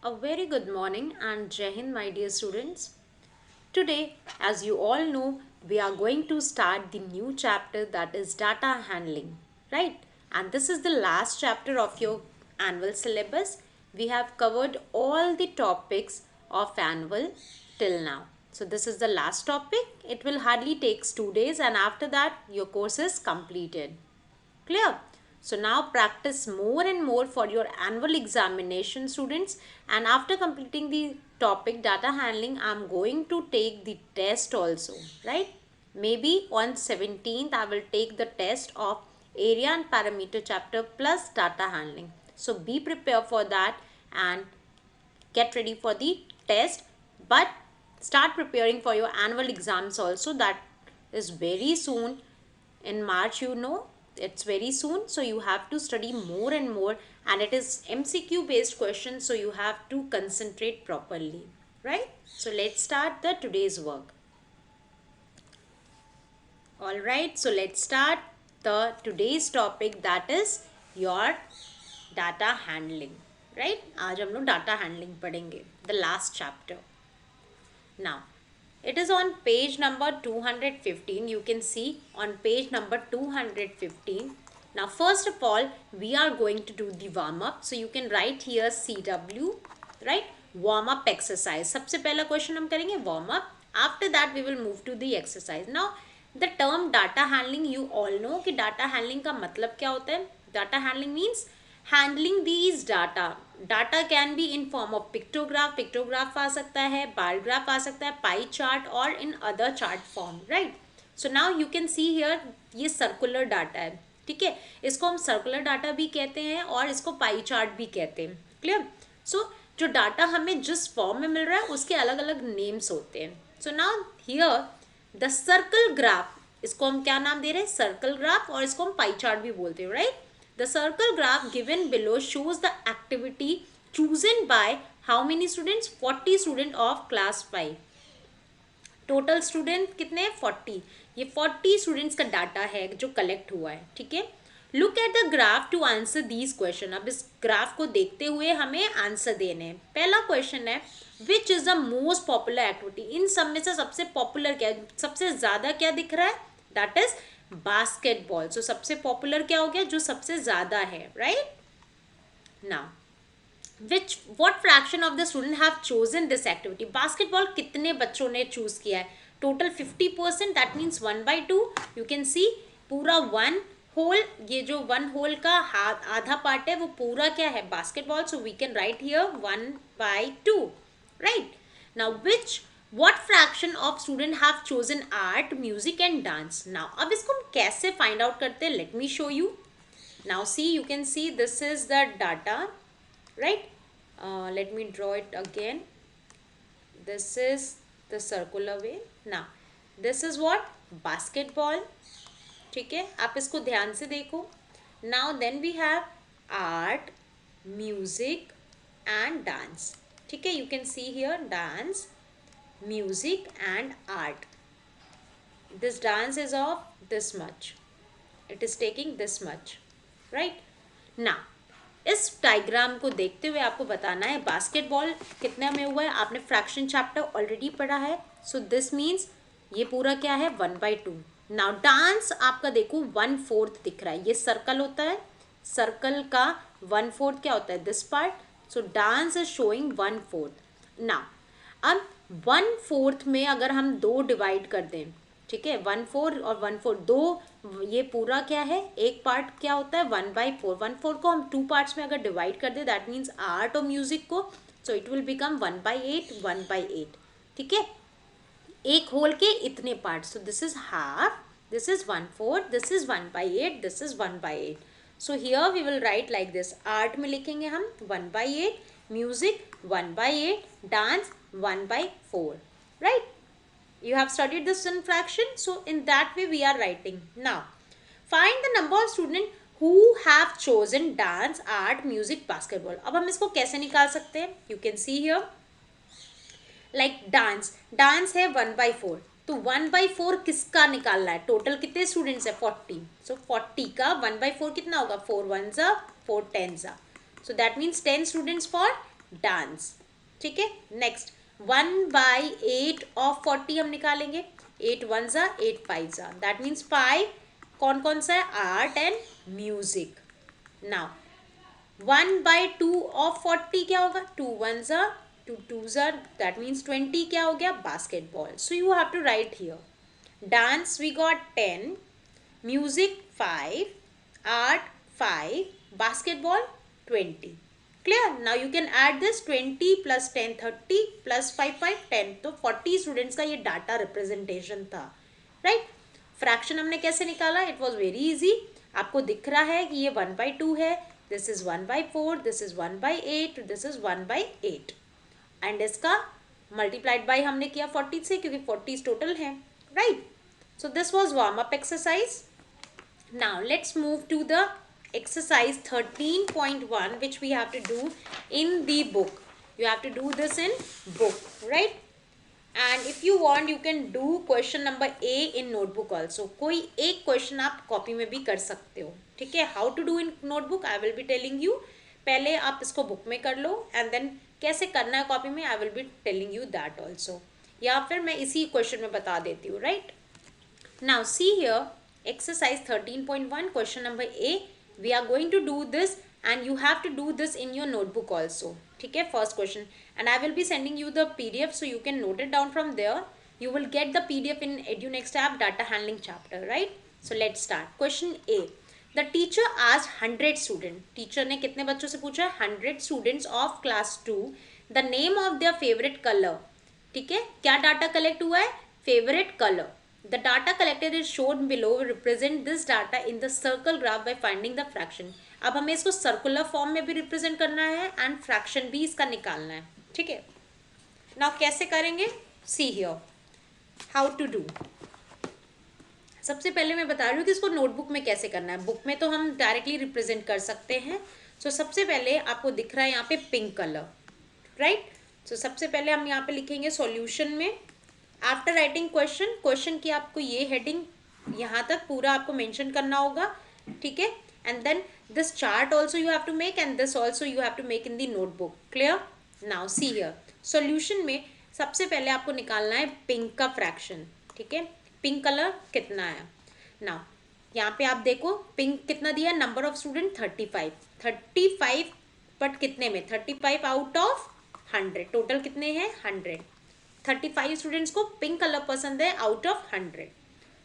A very good morning and Jai Hind, my dear students. Today, as you all know, we are going to start the new chapter that is data handling, right? And this is the last chapter of your annual syllabus. We have covered all the topics of annual till now. So this is the last topic. It will hardly takes 2 days and after that your course is completed. Clear? So now practice more and more for your annual examination, students, and after completing the topic data handling I'm going to take the test also, right? Maybe on 17th I will take the test of area and parameter chapter plus data handling. So be prepared for that and get ready for the test, but start preparing for your annual exams also. That is very soon in March, it's very soon, so you have to study more and more, and it is MCQ based questions, so you have to concentrate properly, right? So let's start the today's work. All right, so let's start the today's topic, that is your data handling, right? आज हम लोग data handling पढ़ेंगे, the last chapter. Now, it is on page number 215. You can see on page number 215. Now, first of all, we are going to do the warm up. So, you can write here CW, right? Warm up exercise. सबसे पहला question हम करेंगे warm up. After that, we will move to the exercise. Now, the term data handling, you all know कि data handling का मतलब क्या होता है? Data handling means handling these data. Data can be in form of pictograph, pictograph आ सकता है, bar graph आ सकता है, पाई चार्ट और in other chart form, right? So now you can see here ये सर्कुलर डाटा है, ठीक है? इसको हम सर्कुलर डाटा भी कहते हैं और इसको पाई चार्ट भी कहते हैं. क्लियर? सो जो डाटा हमें जिस फॉर्म में मिल रहा है उसके अलग अलग नेम्स होते हैं. So now here the circle graph, इसको हम क्या नाम दे रहे हैं? सर्कल ग्राफ, और इसको हम पाई चार्ट भी बोलते हैं, right? The circle graph given below shows the activity chosen by how many students? 40 student of class 5. Total student कितने हैं? 40. ये 40 स्टूडेंट्स का डाटा है जो कलेक्ट हुआ है, ठीक है? Look at the graph to answer these question. अब इस ग्राफ को देखते हुए हमें आंसर देने हैं. पहला क्वेश्चन है which is the most popular activity. इन सब में से सबसे पॉपुलर क्या है? सबसे ज्यादा क्या दिख रहा है? That is basketball. सो सबसे पॉपुलर क्या हो गया? जो सबसे ज्यादा है, right? Now which what fraction of the student have chosen this activity. Basketball कितने बच्चों ने चूज किया है? Total 50%, that means 1/2. You can see पूरा 1 होल, ये जो 1 होल का आधा पार्ट है वो पूरा क्या है? Basketball. So we can write here 1/2, right? Now which what fraction of student have chosen art, music and dance. Now अब इसको हम कैसे find out करते हैं? Let me show you. Now see, you can see this is the data, right? Let me draw it again. This is the circular way. Now this is what? Basketball. ठीक है, आप इसको ध्यान से देखो. Now then we have art, music and dance. ठीक है, you can see here dance, music and art. This dance is of this much, it is taking this much, right? Now इस डायग्राम को देखते हुए आपको बताना है बास्केटबॉल कितने में हुआ है. आपने फ्रैक्शन चैप्टर ऑलरेडी पढ़ा है. सो दिस मीन्स ये पूरा क्या है? 1/2. नाउ डांस आपका देखो 1/4 दिख रहा है. ये सर्कल होता है, सर्कल का 1/4 क्या होता है? This part. So dance is showing 1/4. Now अब 1/4 में अगर हम 2 डिवाइड कर दें, ठीक है, 1/4 और 1/4 दो, ये पूरा क्या है? एक पार्ट क्या होता है? 1/4. 1/4 को हम 2 पार्ट्स में अगर डिवाइड कर दे, दैट मीन्स आर्ट और म्यूजिक को, सो इट विल बिकम 1/8, 1/8. ठीक है, एक होल के इतने part. So this is half, this is 1/4, this is 1/8, this is 1/8. So here we will write like this. Art में लिखेंगे हम 1/8, music 1/8, dance 1/4, right? You have studied this in fraction, so in that way we are writing. Now find the number of students who have chosen dance, art, music, basketball. अब हम इसको कैसे निकाल सकते हैं? You can see here like dance, dance है 1/4, तो 1/4 किसका निकालना है? टोटल कितने स्टूडेंट्स है? 40. सो 40 का 1/4 कितना होगा? 4 1s are 4 10s are. So that means 10 students for dance, ठीक है। नेक्स्ट 1/8 ऑफ 40 हम निकालेंगे, 8 1 ज़ा 8 5 ज़ा, दैट मीन्स 5 कौन कौन सा है, art and music. Now 1/2 of 40 क्या होगा, 2 1 ज़ा 2 2 ज़ा, दैट मीन्स 20 क्या हो गया, basketball. So you have to write here dance we got 10, music 5, art 5, basketball 20. Clear? Now you can add this 20 plus 10 30 plus 5 5 10, तो 40 स्टूडेंट्स का ये डाटा रिप्रेजेंटेशन था, राइट। फ्रैक्शन हमने कैसे निकाला, इट वॉज वेरी इजी। आपको दिख रहा है कि ये 1/2 है, this is 1/4, this is 1/8, this is 1/8, and इसका मल्टीप्लाइड बाई हमने किया 40 से, क्योंकि 40 टोटल है, right. So this was warm up exercise. Now let's move to the exercise 13.1, which we have to do in the book. You have to do this in book, right? And if you want, you can do question number A in notebook also. कोई एक question आप copy में भी कर सकते हो, ठीक है। How to do in notebook I will be telling you. पहले आप इसको बुक में कर लो, and then कैसे करना है कॉपी में I will be telling you that also. या फिर मैं इसी क्वेश्चन में बता देती हूँ, right? Now see here, exercise 13.1, question number A. We are going to do this and you have to do this in your notebook also. ठीक है, first question, and I will be sending you the PDF so you can note it down from there. You will get the PDF in EduNext app data handling chapter, right? So let's start. Question A. The teacher asked 100 students. Teacher ने कितने बच्चों से पूछा, 100 students of class 2 the name of their favorite color. ठीक है, क्या data collect हुआ है, favourite colour. The data collected is shown below. Represent this data in the circle graph by finding the fraction. अब हमें इसको सर्कुलर फॉर्म में भी रिप्रेजेंट करना है एंड फ्रैक्शन भी इसका निकालना है, ठीक है। नाउ कैसे करेंगे, see here how to do. सबसे पहले मैं बता रही हूँ कि इसको नोटबुक में कैसे करना है. बुक में तो हम डायरेक्टली रिप्रेजेंट कर सकते हैं. सो सबसे पहले आपको दिख रहा है यहाँ पे पिंक कलर, राइट. सो सबसे पहले हम यहाँ पे लिखेंगे सॉल्यूशन में, आफ्टर राइटिंग क्वेश्चन, क्वेश्चन की आपको ये हेडिंग यहाँ तक पूरा आपको मेंशन करना होगा, ठीक है. And then this chart also you have to make and this also you have to make in the notebook. Clear. Now see here solution में सबसे पहले आपको निकालना है पिंक का फ्रैक्शन, ठीक है. पिंक कलर कितना है. नाउ यहाँ पे आप देखो पिंक कितना दिया, नंबर ऑफ स्टूडेंट 35. 35 बट कितने में, 35 आउट ऑफ 100. टोटल कितने हैं, 100. 35 स्टूडेंट्स को पिंक कलर पसंद है आउट ऑफ 100.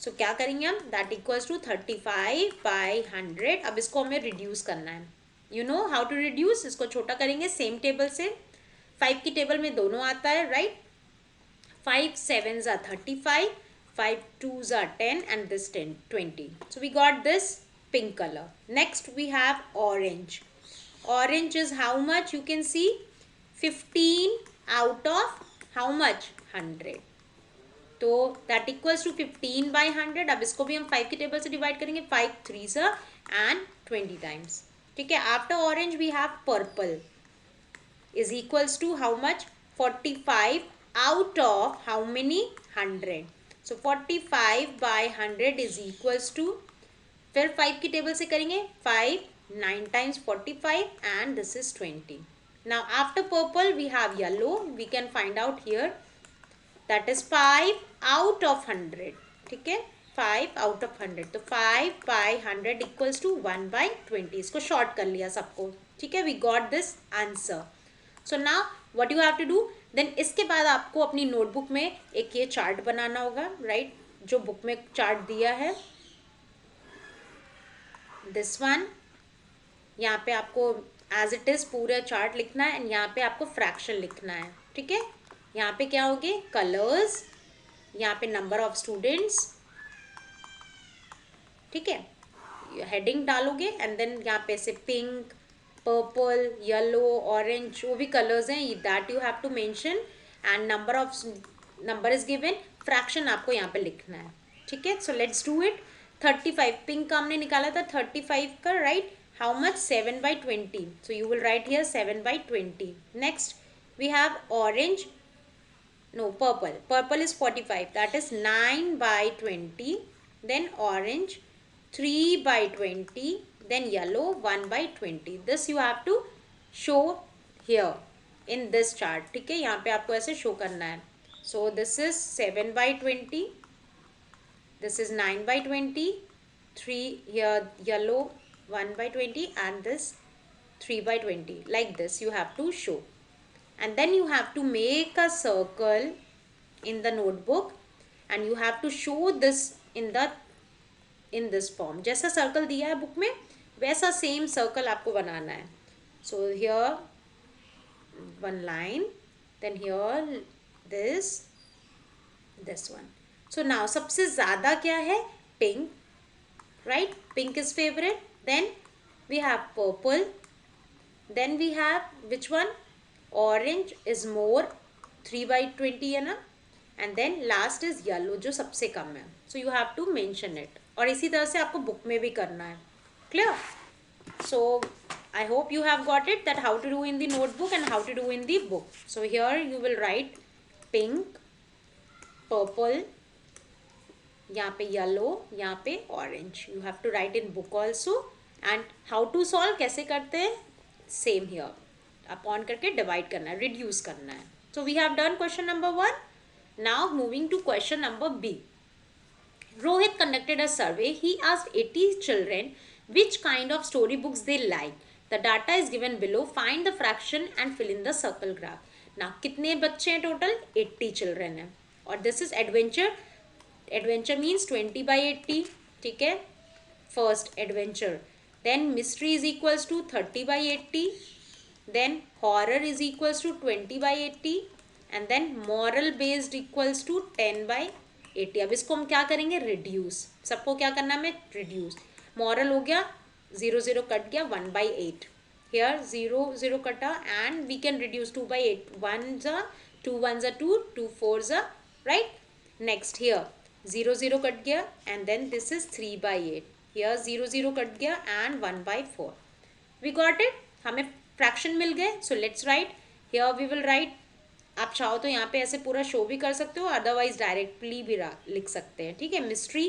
सो क्या करेंगे हम, दैट इक्वल्स टू 35/100. अब इसको हमें रिड्यूस करना है. You know how to reduce. इसको छोटा करेंगे सेम टेबल से. 5 की टेबल में दोनों आता है, राइट. 5 7 ज़ा 35, 5 2 ज़ा 10 and this 10 20. So we got this pink color. Next we have orange. Orange is how much, you can see 15 out of how much, 100. तो दैट इक्वल्स टू 15/100. अब इसको भी हम 5 की टेबल से डिवाइड करेंगे. 5 3 ज़ा and 20 टाइम्स, ठीक है. After orange we have purple is equals to how much, 45 out of how many, 100. So 45/100 is equals to, फिर 5 की टेबल से करेंगे 5 9 times 45 and this is 20. Now after purple we have yellow. We can find out here, that is 5 out of 100, ठीक है. 5 out of 100, तो 5/100 equals to 1/20. इसको short कर लिया सबको, ठीक है. We got this answer. So now what you have to do, then इसके बाद आपको अपनी नोटबुक में एक ये चार्ट बनाना होगा, राइट. जो बुक में चार्ट दिया है दिस वन, यहाँ पे आपको एज इट इज़ पूरा चार्ट लिखना है एंड यहाँ पे आपको फ्रैक्शन लिखना है, ठीक है. यहाँ पे क्या होंगे, कलर्स, यहाँ पे नंबर ऑफ स्टूडेंट्स, ठीक है. हेडिंग डालोगे एंड देन यहाँ पे से पिंक, पर्पल, येलो, ऑरेंज, जो भी कलर्स हैं that you have to mention and number is given. Fraction आपको यहाँ पे लिखना है, ठीक है. So let's do it. 35 pink का हमने निकाला था 35 का, right. How much, 7/20. So you will write here 7/20. Next we have orange, no, purple is 45, that is 9/20. Then orange 3/20. Then yellow 1/20. This you have to show here. In this chart, ठीक है, यहाँ पे आपको ऐसे शो करना है. So this is 7/20, this is 9/20, 3 here yellow 1/20, and this 3/20, like this you have to show. And then you have to make a circle in the notebook and you have to show this in this form. जैसा circle दिया है book में वैसा same circle आपको बनाना है. So here one line, then here this one. So now सबसे ज़्यादा क्या है? Pink, right? Pink is favorite. Then we have purple. Then we have which one? Orange is more, 3/20 है ना. And then last is yellow जो सबसे कम है. So you have to mention it. और इसी तरह से आपको बुक में भी करना है. Clear? So I hope you have got it, that how to do in the notebook and how to do in the book. So here you will write pink, purple, यहाँ पे येलो, यहाँ पे orange. You have to write in book also. And how to solve कैसे करते हैं? Same here, upon करके divide करना है, रिड्यूस करना है. So we have done question number 1. Now moving to question number B. Rohit conducted a survey. He asked 80 children which kind of story books they like. The data is given below. Find the fraction and fill in the circle graph. Now कितने बच्चे हैं total? 80 children हैं. और this is adventure. Adventure means 20/80. ठीक है, first adventure. Then mystery is equals to 30/80. Then horror is equals to 20/80. And then moral based equals to 10/80. अब इसको हम क्या करेंगे? रिड्यूस. सबको क्या करना है? रिड्यूस. मॉरल हो गया 0 0 कट गया 1/8. Here 0 0 कटा and we can reduce 2/8. 1s are 2 1s are 2, 2 4s are, right? Next here 0 0 cut गया and then this is 3/8. Here 0 0 cut गया and 1/4. We got it? हमें फ्रैक्शन मिल गए. So let's write. Here we will write. आप चाहो तो यहाँ पे ऐसे पूरा शो भी कर सकते हो, अदरवाइज डायरेक्टली भी लिख सकते हैं. ठीक है, mystery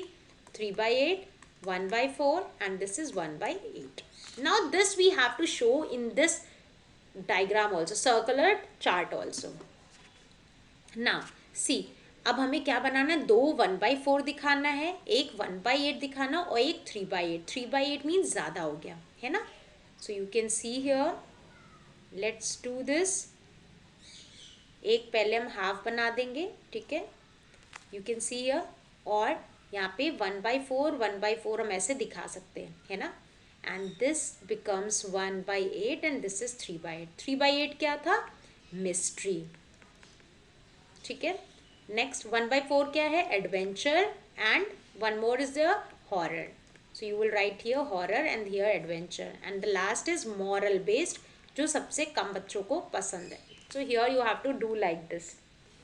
3/8, 1/4 and this is 1/8. Now this we have to show in this diagram also, circular chart also. Now see, अब हमें क्या बनाना है? 2 1/4 दिखाना है, एक 1/8 दिखाना और एक 3/8. 3/8 मीन्स ज़्यादा हो गया है ना. So you can see here, let's do this. एक पहले हम हाफ बना देंगे. ठीक है, यू कैन सी हियर. और यहाँ पे 1/4 हम ऐसे दिखा सकते हैं, है ना. And this becomes 1/8 and this is 3/8. 3/8 क्या था? मिस्ट्री. ठीक है, नेक्स्ट 1/4 क्या है? Adventure. And one more is the horror. So you will write here horror and here adventure. And the last is moral based, जो सबसे कम बच्चों को पसंद है. So here you have to do like this.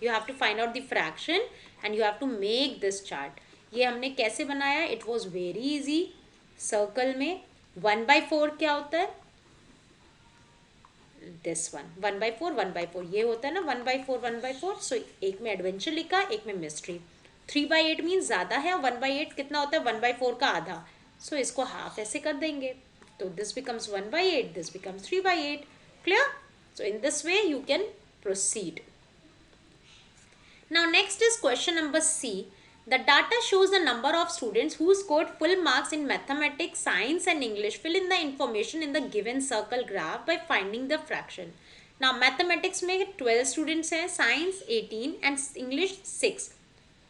You have to find out the fraction and you have to make this chart. ये हमने कैसे बनाया? It was very easy. Circle में 1/4 क्या होता है? This one 1/4 ये होता है ना, 1/4. So एक में एडवेंचर लिखा, एक में मिस्ट्री. 3/8 मीन्स ज़्यादा है, 1/8 कितना होता है? 1/4 का आधा. So इसको हाफ ऐसे कर देंगे, तो this becomes 1/8, this becomes 3/8. Clear? So in this way you can proceed. Now next is question number C. The data shows the number of students who scored full marks in mathematics, science and English. Fill in the information in the given circle graph by finding the fraction. Now mathematics में 12 students हैं, science 18 and English 6.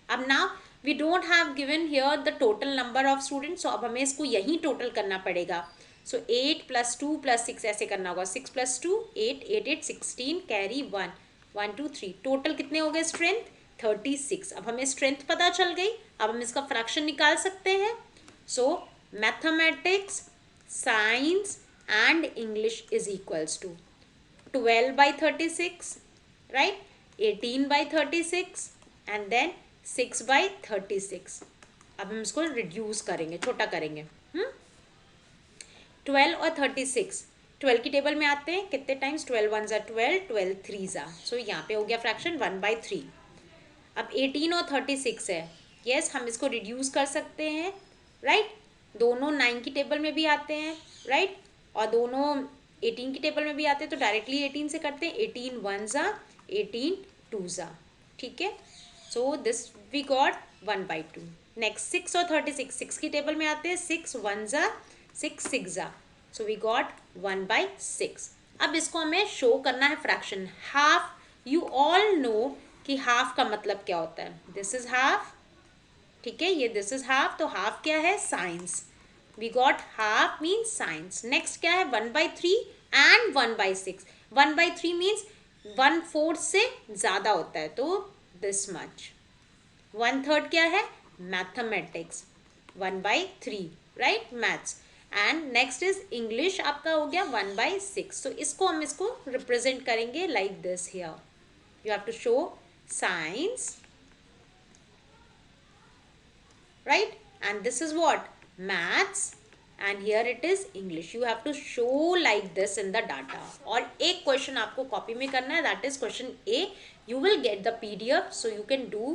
अब now we don't have given here the total number of students, so अब हमें इसको यहीं total करना पड़ेगा. So 8 + 2 + 6 ऐसे करना होगा. 6 + 2 8, 8 8 16, कैरी 1 1 2 3. टोटल कितने हो गए? स्ट्रेंथ 36. अब हमें स्ट्रेंथ पता चल गई, अब हम इसका फ्रैक्शन निकाल सकते हैं. So mathematics, science and English is equals to 12/36, right, 18/36 and then 6/36. अब हम इसको रिड्यूस करेंगे, छोटा करेंगे. 12 और 36. 12 की टेबल में आते हैं, कितने times? 12 1s are 12, 12 3s are. सो यहाँ पे हो गया फ्रैक्शन 1/3. अब 18 और 36 है. यस, हम इसको रिड्यूस कर सकते हैं, राइट. दोनों 9 की टेबल में भी आते हैं, राइट, और दोनों 18 की टेबल में भी आते हैं तो डायरेक्टली 18 से करते हैं, 18 वन ज़ा, 18 टू ज़ा, ठीक है। So this we got 1/2। Next 6 और 36, 6 की टेबल में आते हैं, 6 वन ज़ा, 6 सिक्स ज़ा, सो वी गॉट 1/6। अब इसको हमें शो करना है fraction half. You all know कि हाफ का मतलब क्या होता है, दिस इज हाफ, ठीक है, ये दिस इज हाफ, तो हाफ क्या है, science, we got half means science. Next क्या है, 1/3 एंड 1/6। 1/3 मीन्स 1/4 से ज़्यादा होता है, तो दिस मच। 1/3 क्या है, mathematics, 1/3, right, maths. And next is English, आपका हो गया 1/6। तो इसको हम इसको रिप्रेजेंट करेंगे like this here, you have to show science, right, and this is what, maths, and here it is English. You have to show like this in the data. और एक क्वेश्चन आपको कॉपी में करना है, that is question A. You will get the PDF, so you can do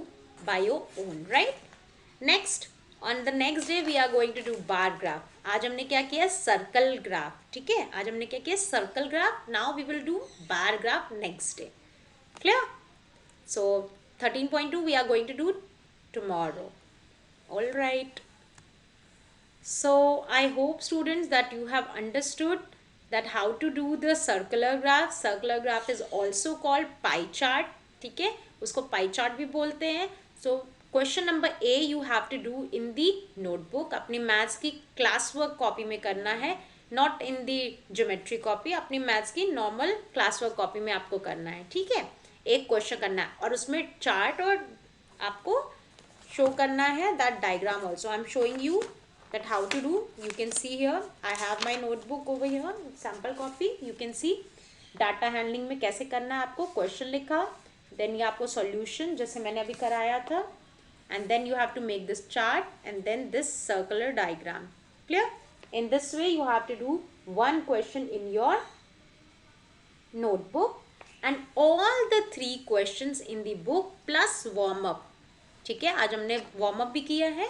by your own, right? Next, on the next day we are going to do bar graph. आज हमने क्या किया, circle graph, ठीक है, आज हमने क्या किया, circle graph. Now we will do bar graph next day. Clear? So 13.2 we are going to do tomorrow. All right. So I hope students that you have understood that how to do the circular graph. Circular graph is also called pie chart. ठीक है, उसको pie chart भी बोलते हैं. So question number A you have to do in the notebook. अपनी maths की class work copy में करना है, not in the geometry copy. अपनी मैथ्स की नॉर्मल क्लास वर्क कॉपी में आपको करना है, ठीक है. एक क्वेश्चन करना है और उसमें चार्ट और आपको शो करना है that diagram also. I am showing you that how to do. You can see here I have my notebook over here, sample copy. You can see data handling में कैसे करना है आपको. क्वेश्चन लिखा, देन ये आपको सॉल्यूशन जैसे मैंने अभी कराया था, and then you have to make this chart and then this circular diagram. Clear? In this way you have to do one question in your notebook and all the 3 questions in the book plus warm up. ठीक है, आज हमने warm up भी किया है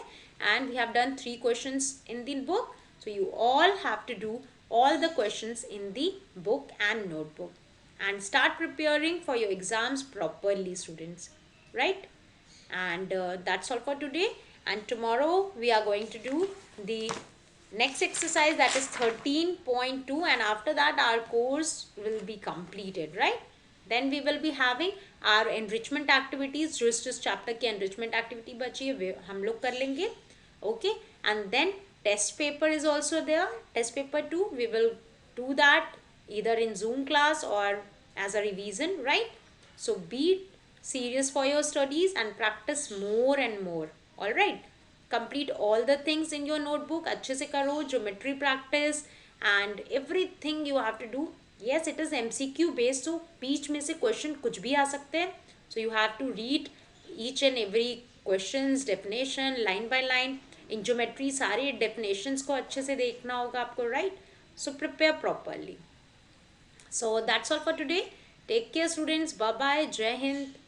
and we have done 3 questions in the book. So you all have to do all the questions in the book and notebook and start preparing for your exams properly, students, right? And that's all for today, and tomorrow we are going to do the next exercise, that is 13.2, and after that our course will be completed, right? Then we will be having our enrichment activities. जो इस chapter की enrichment activity बची है वे हम लोग कर लेंगे, okay? And then test paper is also there, test paper 2. We will do that either in Zoom class or as a revision, right? So be serious for your studies and practice more and more. All right, complete all the things in your notebook, अच्छे से करो, geometry practice and everything you have to do. Yes, it is MCQ based, so बीच में से question कुछ भी आ सकते हैं. So you have to read each and every questions, definition, line by line. In geometry सारे definitions को अच्छे से देखना होगा आपको, right? So prepare properly. So that's all for today. Take care, students. Bye bye. Jai Hind.